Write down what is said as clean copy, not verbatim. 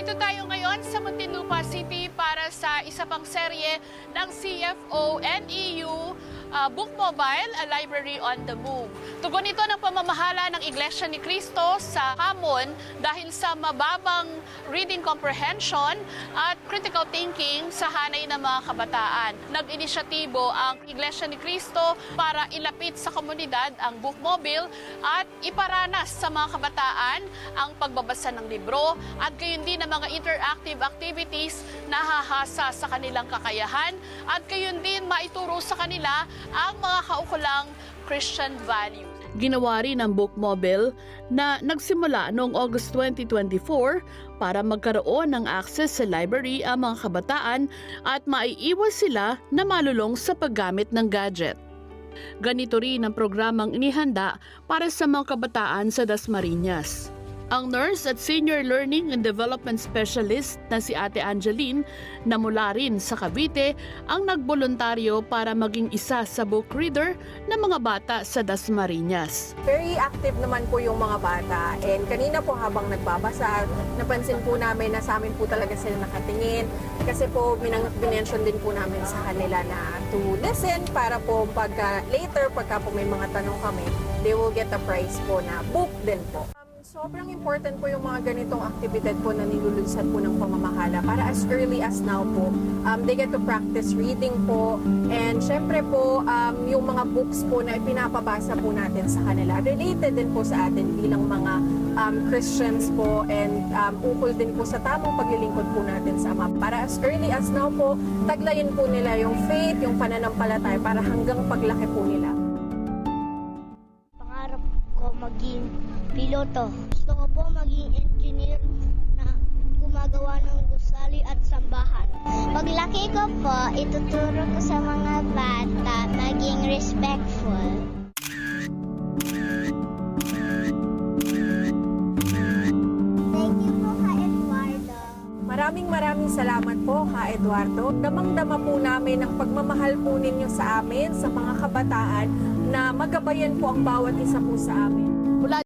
Narito tayo ngayon sa Muntinlupa City para sa isa pang serye ng CFO-NEU Book Mobile, a Library on the Move. Tugon ito ng pamamahala ng Iglesia ni Cristo sa hamon dahil sa mababang reading comprehension at critical thinking sa hanay ng mga kabataan. Nag-inisyatibo ang Iglesia ni Cristo para ilapit sa komunidad ang Book Mobile at iparanas sa mga kabataan ang pagbabasa ng libro at gayon din ang mga interactive activities na hahasa sa kanilang kakayahan at gayon din maituro sa kanila ang mga kaukulang Christian values. Ginawa rin ang Book Mobile na nagsimula noong August 2024 para magkaroon ng access sa library ang mga kabataan at maiiwas sila na malulong sa paggamit ng gadget. Ganito rin ang programang inihanda para sa mga kabataan sa Dasmariñas. Ang nurse at senior learning and development specialist na si Ate Angeline na mula rin sa Cavite ang nagboluntaryo para maging isa sa book reader ng mga bata sa Dasmariñas. Very active naman po yung mga bata, and kanina po habang nagbabasa, napansin po namin na sa amin po talaga sila nakatingin kasi po binention din po namin sa kanila na to listen para po later pagka po may mga tanong kami, they will get a prize po na book din po. Sobrang important po yung mga ganitong aktibidad po na nilulunsad po ng pamamahala para as early as now po, they get to practice reading po, and syempre po yung mga books po na ipinapabasa po natin sa kanila related din po sa atin bilang mga Christians po, and ukol din po sa tamang paglilingkod po natin sa Ama. Para as early as now po, taglayin po nila yung faith, yung pananampalataya para hanggang paglaki po nila. Pangarap ko maging piloto. Gusto ko po maging engineer na gumagawa ng gusali at sambahan. Paglaki ko po, ituturo ko sa mga bata maging respectful. Thank you po, Ka Eduardo. Maraming salamat po, Ka Eduardo. Damang-dama po namin ang pagmamahal po ninyo sa amin, sa mga kabataan, na magabayan po ang bawat isa po sa amin.